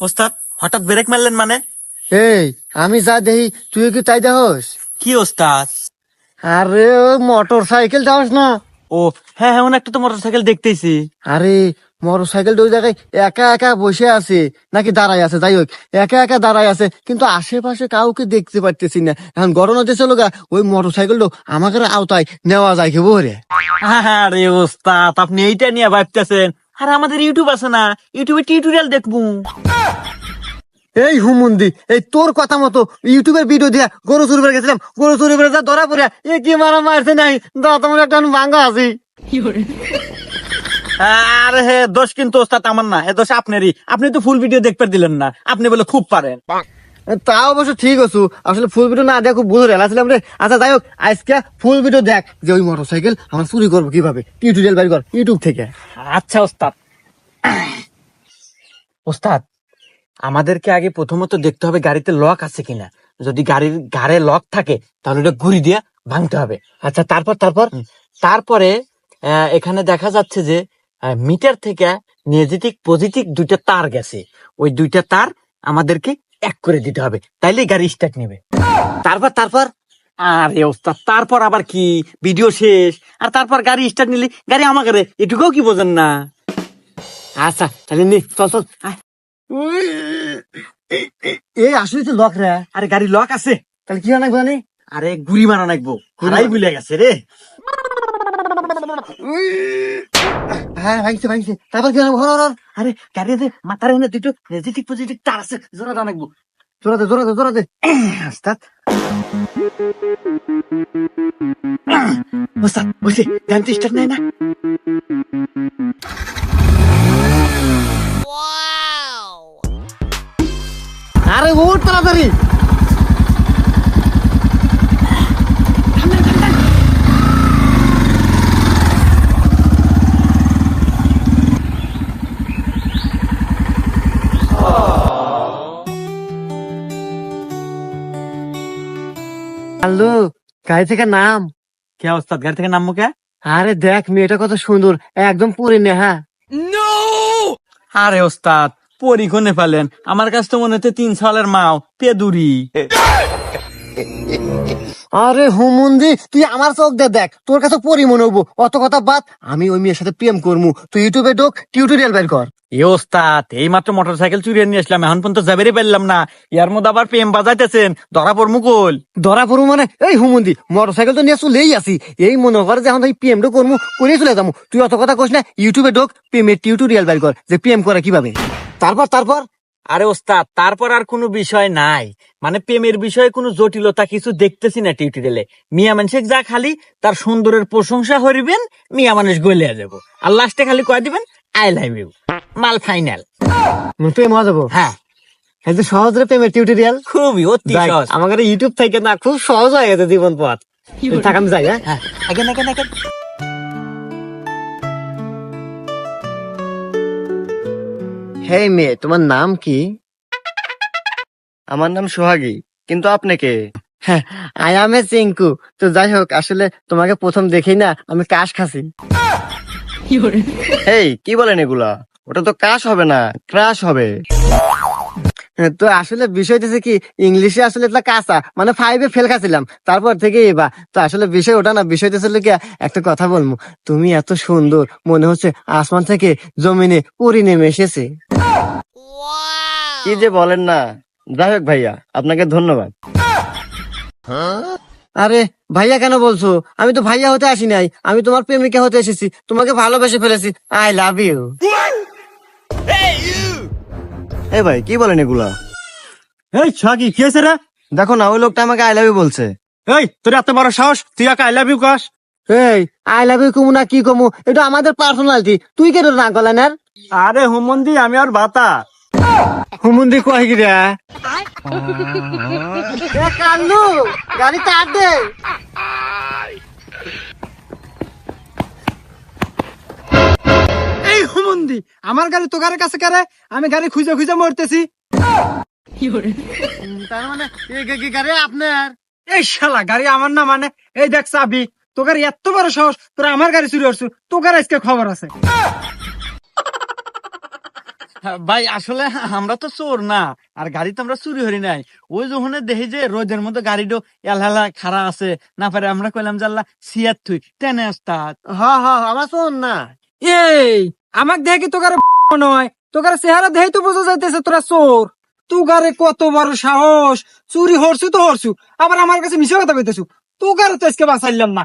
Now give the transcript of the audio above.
ওস্তাদ হঠাৎ ব্রেক মারলেন মানে? এই আমি যা দেখি তুই কি তাই দেখস? কি ওস্তাদ? আরে মোটর সাইকেল যাস না? ও হ্যাঁ হ্যাঁ, একটা তো মোটরসাইকেল দেখতেছি। আরে মোটর সাইকেল ওই জায়গায় একা একা বসে আছে নাকি দাঁড়ায় আছে, যাই হোক একা একা দাঁড়ায় আছে, কিন্তু আশেপাশে কাউকে দেখতে পারতেছি না। এখন গরম হতেছে লোকা, ওই মোটর সাইকেলটা আমাকে আওতায় নেওয়া যায় কি বলে? আরে ওস্তাদ, আপনি এইটা নিয়ে ভাবতেছেন? আর আমাদের ইউটিউব আছে না, ইউটিউবে টিউটোরিয়াল দেখবো। এই হুমুন্দি, এই তোর কথা মতো ইউটিউবের ভিডিও দিয়া গরু চুরি করে গেছিলাম, গরু চুরি করে যা ধরা পড়ে এ কি মারা মারছে নাই, দাঁত আমার একটা ভাঙ্গা আছি। আরে হে দোষ কিন্তু ওস্তাদ আমার না, এ দোষ আপনারই। আপনি তো ফুল ভিডিও দেখতে দিলেন না, আপনি বলে খুব পারেন। তা অবশ্য ঠিক আছো, আসলে ফুল ভিডিও না দেখে খুব বুঝে রেলাছিলাম রে। আচ্ছা যাই হোক, আজকে ফুল ভিডিও দেখ যে ওই মোটর সাইকেল আমরা চুরি করবো কিভাবে, টিউটোরিয়াল বাইর কর ইউটিউব থেকে। আচ্ছা ওস্তাদ। ওস্তাদ, আমাদেরকে আগে প্রথমত দেখতে হবে গাড়িতে লক আছে কিনা। যদি গাড়ির গাড়ে লক থাকে তাহলে ওটা ঘুরি দিয়ে ভাঙতে হবে। আচ্ছা তারপর তারপর তারপরে এখানে দেখা যাচ্ছে যে মিটার থেকে নেগেটিভ পজিটিভ দুইটা তার গেছে, ওই দুইটা তার আমাদেরকে এক করে দিতে হবে, তাইলে গাড়ি স্টার্ট নেবে। তারপর তারপর আরে ওস্তাদ, তারপর আবার কি, ভিডিও শেষ আর তারপর গাড়ি স্টার্ট নিলে গাড়ি আমাকে রে, এটুকুও কি বোঝেন না? আচ্ছা তাহলে নি চল চল। এই আসলে তো লক রে। আরে গাড়ি লক আছে, তাহলে কি অনেক জানি? আরে গুড়ি মারা নাকবো, হারাই ভুলে গেছে রে। হ্যাঁ ভাঙছে ভাঙছে, তারপর কি অনেক ঘর? আরে গাড়িতে মাথার এনে দুটো নেগেটিভ পজিটিভ তার আছে, জোড়া নাকবো। জোরাতে জোরাতে জোরাতে। ওস্তাদ, ওস্তাদ বলছি গাড়ি স্টার্ট নেয় না। আরে ওর তাড়াতাড়ি। হ্যালো, গাড়ি থেকে নাম। কে ওস্তাদ, গাড়ি থেকে নামবো কে? আরে দেখ মেয়েটা কত সুন্দর, একদম পরে নেহা। আরে ওস্তাদ, পরীক্ষণে ফেলেন, আমার কাছে তো মনে হচ্ছে 3 সালের মাও পেদুরি। আরে হুমুন্দি, তুই আমার চোখ দিয়ে দেখ, তোর কাছে পরি মনে হবো, অত কথা বাদ। আমি ওই মেয়ের সাথে প্রেম করবো, তুই ইউটিউবে ঢোক, টিউটোরিয়াল বের কর। এ ওস্তাদ, এই মাত্র মোটরসাইকেল চুরিয়ে নিয়ে আসলাম, এখন পর্যন্ত যাবেরই পারলাম না, ইয়ার মধ্যে আবার প্রেম বাজাইতেছেন, ধরা পড় মুকুল। ধরা পড়বো মানে? এই হুমুন্দি, মোটর সাইকেল তো নিয়ে চলেই আসি, এই মনে কর যে এখন তুই প্রেমটা করবো, করে চলে যাবো। তুই অত কথা কস না, ইউটিউবে ঢোক, প্রেমের টিউটোরিয়াল বের কর, যে প্রেম করা কিভাবে। তারপর তারপর আরে ওস্তাদ, তারপর আর কোনো বিষয় নাই, মানে প্রেমের বিষয়ে কোনো জটিলতা কিছু দেখতেছি না টিউটোরিয়ালে। মিয়া মানুষ যা খালি তার সুন্দরের প্রশংসা করিবেন, মিয়া মানুষ গলিয়া যাব, আর লাস্টে খালি কয়ে দিবেন আই লাভ ইউ, মাল ফাইনাল। প্রেম হওয়া যাবো। হ্যাঁ, এই যে সহজ রে প্রেমের টিউটোরিয়াল, খুবই অতি সহজ। আমাদের ইউটিউব থেকে না খুব সহজ হয়ে গেছে জীবন পথ। থাক আমি যাই। হ্যাঁ হ্যাঁ, আগে না আগে। হে মেয়ে, তোমার নাম কি? আমার নাম সোহাগী, কিন্তু আপনি কে? I M A Chinku. তো যাই হোক, আসলে তোমাকে প্রথম দেখেই না আমি কাশ খাসি। এই কি বলেন এগুলা? ওটা তো কাশ হবে না, ক্রাশ হবে। তো আসলে বিষয়টা হচ্ছে কি, ইংলিশে আসলে এটা কাঁচা, মানে 5-এ ফেল খাচ্ছিলাম, তারপর থেকে এবার তো আসলে বিষয় ওটা না, বিষয়টা ছিল কি, একটা কথা বলবো, তুমি এত সুন্দর, মনে হচ্ছে আসমান থেকে জমিনে পরি নেমে এসেছে। কি যে বলেন না। যাই হোক ভাইয়া, আপনাকে ধন্যবাদ। আরে ভাইয়া কেন বলছো? আমি তো ভাইয়া হতে আসি নাই, আমি তোমার প্রেমিকা হতে এসেছি, তোমাকে ভালোবেসে ফেলেছি। I love you. এই ভাই কি বলেন এগুলা? এই ছাগি কি হয়েছে রে? দেখো না, ওই লোকটা আমাকে আই লাভ ইউ বলছে। এই তোর এত বড় সাহস, তুই আই লাভ ইউ কাস? এই আই লাভ ইউ কমু না কি কমু, এটা আমাদের পার্সোনালিটি, তুই কেন না গলেন? আর আরে হুমন্দি, আমি আর বাতা হুমুন্দি কয় কি রে? কান্দু গাড়ি তার দে। এই হুমন্দি, আমার গাড়ি তো গাড়ির কাছে কারে, আমি গাড়ি খুঁজে খুঁজে মরতেছি। তার মানে গাড়ি আপনার? এই শালা, গাড়ি আমার না মানে? এই দেখ চাবি, তো গাড়ি এত বড় সাহস, তোরা আমার গাড়ি চুরি করছু, তো গাড়ি আজকে খবর আছে। ভাই আসলে আমরা তো চোর না, আর গাড়ি তো আমরা চুরি হরি নাই। ওই যখন দেখি যে রোদের মধ্যে গাড়িটা এলহেলা খাড়া আছে, না পারে আমরা কইলাম জাল্লা সিয়ার থুই টেনে আসতাত। আমার শোন না। এই আমাক দেখে কি তোকারে নয়, তোকার চেহারা দেখে তো বোঝা যাইতেছে তোরা চোর। তোকারে কত বড় সাহস, চুরি হরছু তো হরছু, আবার আমার কাছে মিশে কথা কইতেছু। তোকারে তো আজকে বাঁচাইলাম না।